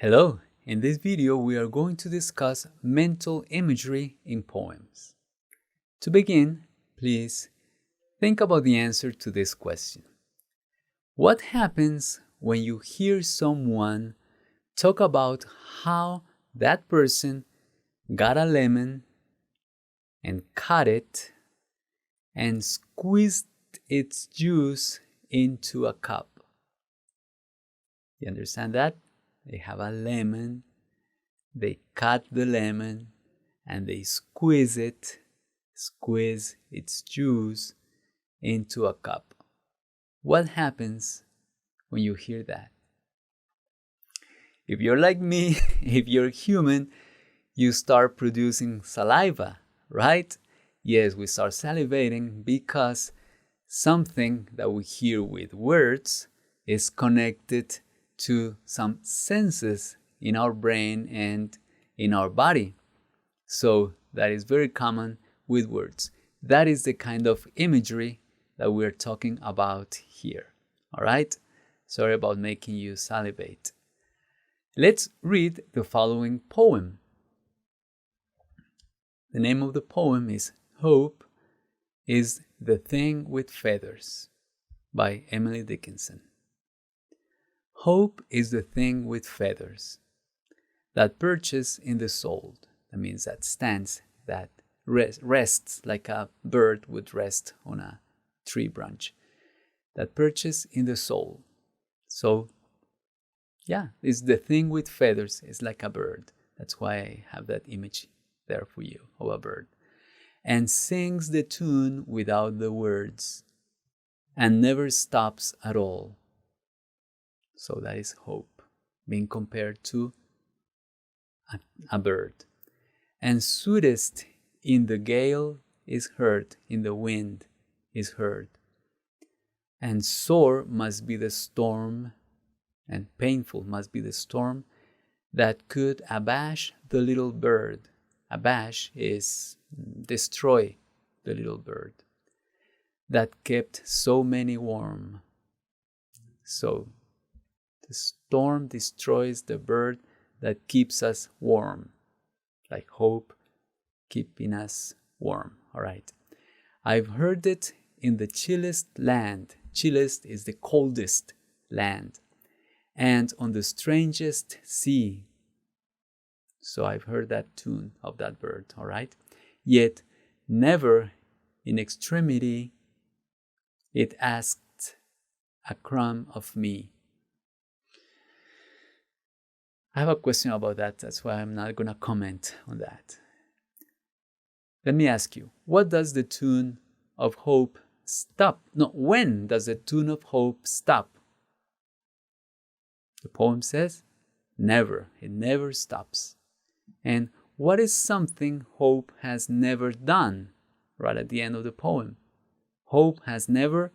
Hello, in this video we are going to discuss mental imagery in poems. To begin, please think about the answer to this question. What happens when you hear someone talk about how that person got a lemon and cut it and squeezed its juice into a cup? You understand that? They have a lemon, they cut the lemon, and they squeeze its juice into a cup. What happens when you hear that? If you're like me, if you're human, you start producing saliva, right? Yes, we start salivating because something that we hear with words is connected to some senses in our brain and in our body. So that is very common with words. That is the kind of imagery that we're talking about here. All right? Sorry about making you salivate. Let's read the following poem. The name of the poem is Hope is the Thing with Feathers by Emily Dickinson. Hope is the thing with feathers that perches in the soul. That means that stands, that rests like a bird would rest on a tree branch. That perches in the soul. So, yeah, it's the thing with feathers. It's like a bird. That's why I have that image there for you of a bird. And sings the tune without the words and never stops at all. So that is hope, being compared to a bird. And sweetest in the gale is heard, in the wind is heard. And sore must be the storm, and painful must be the storm that could abash the little bird. Abash is destroy the little bird that kept so many warm. So the storm destroys the bird that keeps us warm, like hope keeping us warm. All right. I've heard it in the chillest land. Chillest is the coldest land. And on the strangest sea. So I've heard that tune of that bird. All right. Yet never in extremity it asked a crumb of me. I have a question about that. That's why I'm not going to comment on that. Let me ask you, what does the tune of hope stop? No, when does the tune of hope stop? The poem says, never. It never stops. And what is something hope has never done? Right at the end of the poem. Hope has never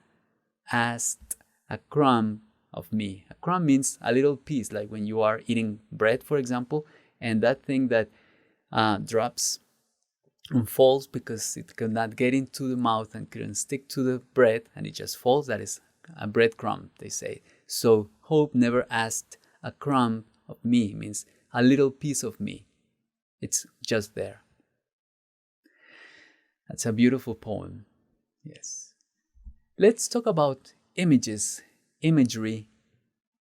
asked a crumb of me. A crumb means a little piece, like when you are eating bread, for example, and that thing that drops and falls because it cannot get into the mouth and couldn't stick to the bread and it just falls. That is a breadcrumb, they say. So hope never asked a crumb of me, means a little piece of me. It's just there. That's a beautiful poem. Yes. Let's talk about images. Imagery,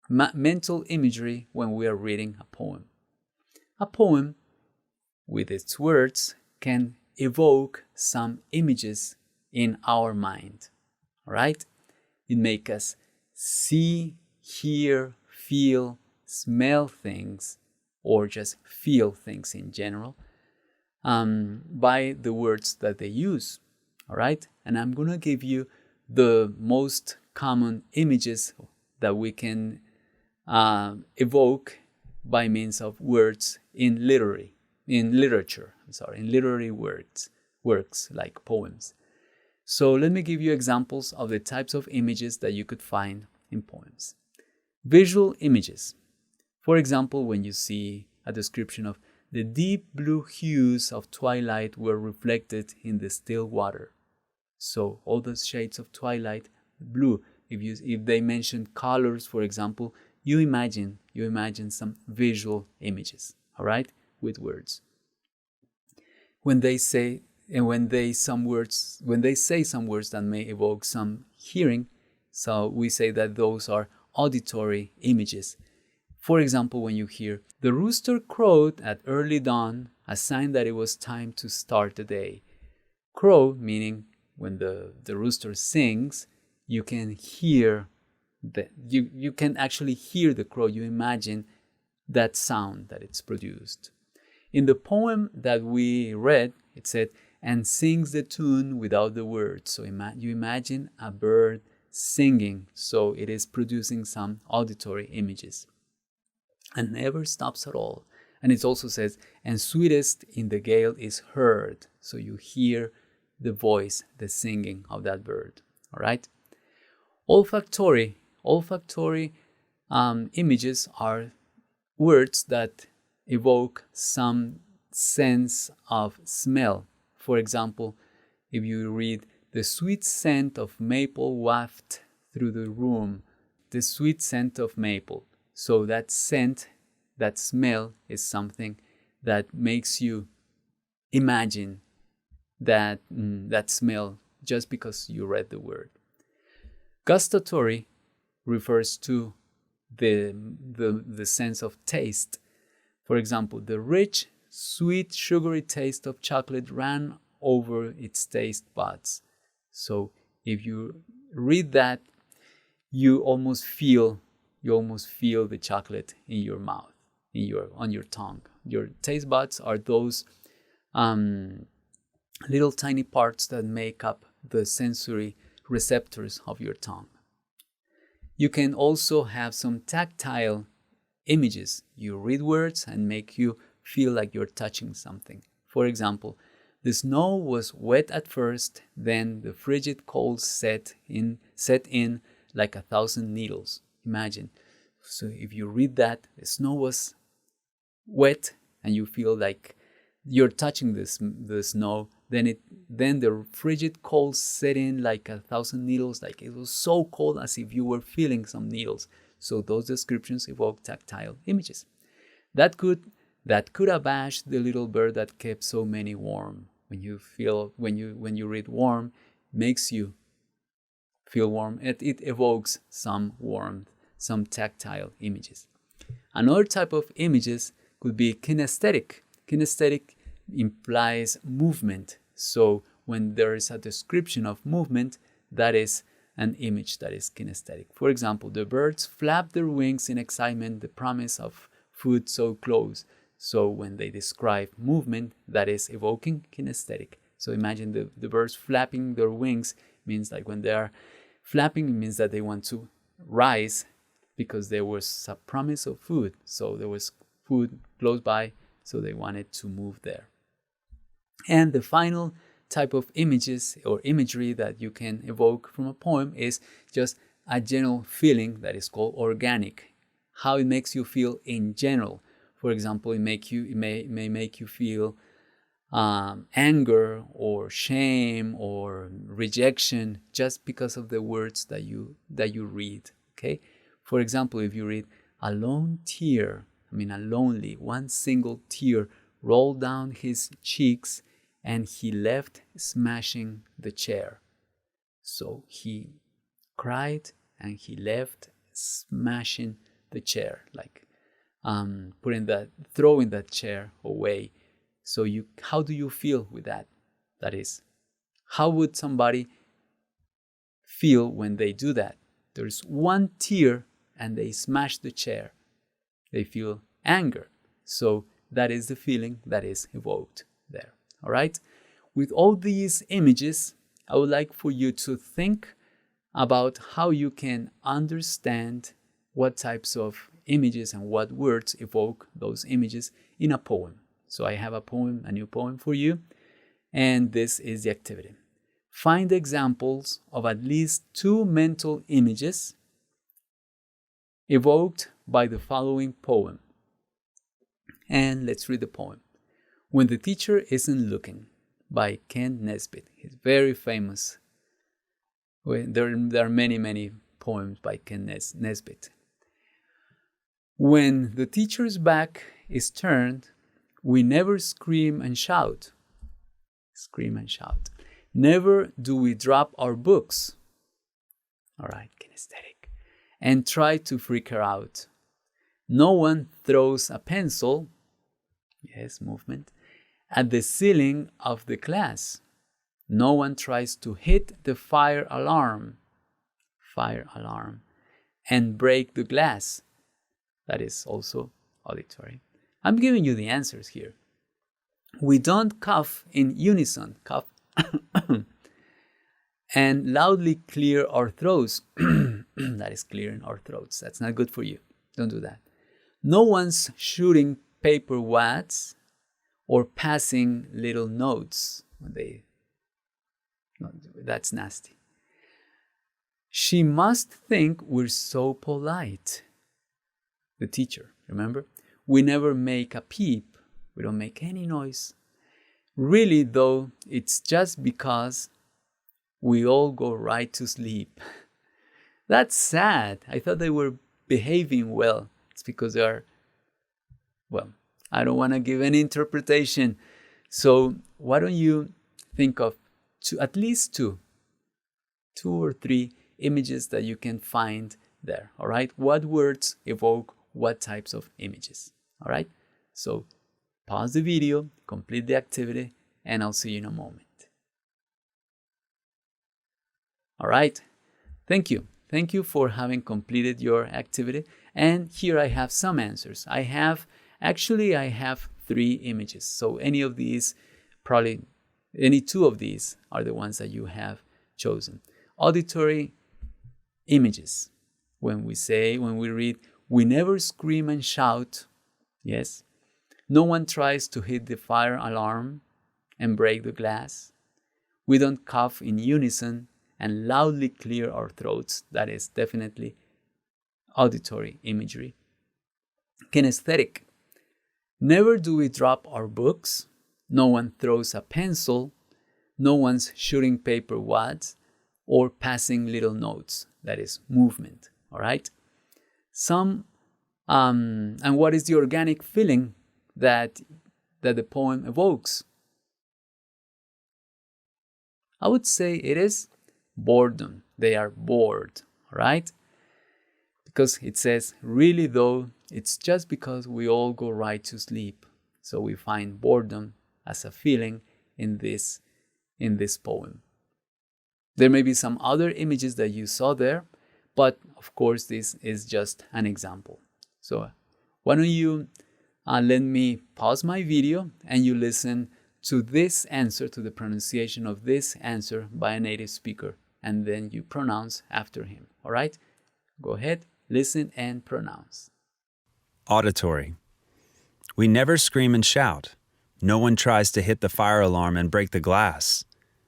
mental imagery when we are reading a poem. A poem, with its words, can evoke some images in our mind. All right? It makes us see, hear, feel, smell things, or just feel things in general by the words that they use. All right? And I'm going to give you the most common images that we can evoke by means of words in literary works like poems. So let me give you examples of the types of images that you could find in poems. Visual images. For example, when you see a description of the deep blue hues of twilight were reflected in the still water. So all the shades of twilight, blue. If they mention colors, for example, you imagine some visual images, all right, with words. When they say some words that may evoke some hearing, so we say that those are auditory images. For example, when you hear, "The rooster crowed at early dawn, a sign that it was time to start the day." Crow, meaning when the rooster sings, you can hear you can actually hear the crow. You imagine that sound that it's produced. In the poem that we read, it said, "and sings the tune without the words." So you imagine a bird singing, so it is producing some auditory images. And never stops at all. And it also says, "and sweetest in the gale is heard." So you hear the voice, the singing of that bird. All right. Olfactory images are words that evoke some sense of smell. For example, if you read, "the sweet scent of maple waft through the room," the sweet scent of maple. So that scent, that smell is something that makes you imagine that smell just because you read the word. Gustatory refers to the sense of taste. For example, "the rich, sweet, sugary taste of chocolate ran over its taste buds." So if you read that, you almost feel the chocolate in your mouth, on your tongue. Your taste buds are those little tiny parts that make up the sensory receptors of your tongue. You can also have some tactile images. You read words and make you feel like you're touching something. For example, "the snow was wet at first, then the frigid cold set in like 1,000 needles." Imagine. So if you read that, the snow was wet and you feel like you're touching the snow, then the frigid cold set in like 1,000 needles, like it was so cold as if you were feeling some needles. So those descriptions evoke tactile images. That could abash the little bird that kept so many warm. When you read warm, makes you feel warm. It evokes some warmth, some tactile images. Another type of images could be kinesthetic. Kinesthetic implies movement. So when there is a description of movement, that is an image that is kinesthetic. For example, "the birds flap their wings in excitement, the promise of food so close." So when they describe movement, that is evoking kinesthetic. So imagine the birds flapping their wings, means like when they are flapping, it means that they want to rise because there was a promise of food. So there was food close by, so they wanted to move there. And the final type of images or imagery that you can evoke from a poem is just a general feeling that is called organic. How it makes you feel in general. For example, it may make you feel anger or shame or rejection just because of the words that you read. Okay. For example, if you read, "a lonely, one single tear rolled down his cheeks, and he left smashing the chair." So he cried and he left smashing the chair, like throwing that chair away. So how do you feel with that? That is, how would somebody feel when they do that? There's one tear and they smash the chair. They feel anger. So that is the feeling that is evoked there. All right. With all these images, I would like for you to think about how you can understand what types of images and what words evoke those images in a poem. So I have a new poem for you, and this is the activity. Find examples of at least 2 mental images evoked by the following poem. And let's read the poem. "When the Teacher Isn't Looking" by Ken Nesbitt. He's very famous. There are many poems by Ken Nesbitt. When the teacher's back is turned, we never scream and shout. Scream and shout. Never do we drop our books. All right, kinesthetic. And try to freak her out. No one throws a pencil, yes, movement, at the ceiling of the class. No one tries to hit the fire alarm, and break the glass. That is also auditory. I'm giving you the answers here. We don't cough in unison, cough, and loudly clear our throats. That is clearing our throats. That's not good for you. Don't do that. No one's shooting paper wads or passing little notes. That's nasty. She must think we're so polite. The teacher, remember? We never make a peep. We don't make any noise. Really, though, it's just because we all go right to sleep. That's sad. I thought they were behaving well. It's because they are, well, I don't want to give any interpretation. So why don't you think of at least two or three images that you can find there, all right? What words evoke what types of images, all right? So pause the video, complete the activity, and I'll see you in a moment. All right, thank you. Thank you for having completed your activity. And here I have some answers. I have 3 images. So any of these, probably any 2 of these are the ones that you have chosen. Auditory images. When we read, we never scream and shout. Yes. No one tries to hit the fire alarm and break the glass. We don't cough in unison and loudly clear our throats. That is definitely auditory imagery. Kinesthetic. Never do we drop our books. No one throws a pencil. No one's shooting paper wads or passing little notes. That is movement. All right. And what is the organic feeling that the poem evokes? I would say it is boredom. They are bored, right? Because it says, really though, it's just because we all go right to sleep. So we find boredom as a feeling in this poem. There may be some other images that you saw there, but of course this is just an example. So why don't you let me pause my video and you listen to this answer, to the pronunciation of this answer by a native speaker, and then you pronounce after him. All right? Go ahead, listen and pronounce. Auditory. We never scream and shout. No one tries to hit the fire alarm and break the glass.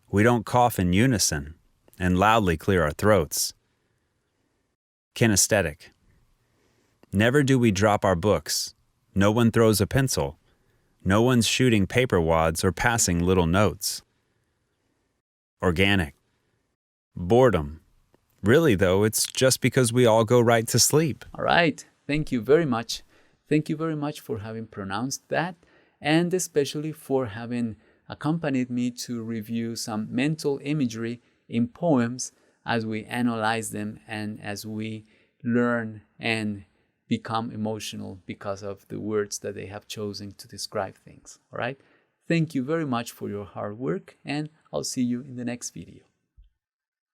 We don't cough in unison and loudly clear our throats. Kinesthetic. Never do we drop our books. No one throws a pencil. No one's shooting paper wads or passing little notes. Organic. Boredom. Really, though, it's just because we all go right to sleep. All right. Thank you very much. Thank you very much for having pronounced that, and especially for having accompanied me to review some mental imagery in poems as we analyze them and as we learn and become emotional because of the words that they have chosen to describe things. All right? Thank you very much for your hard work, and I'll see you in the next video.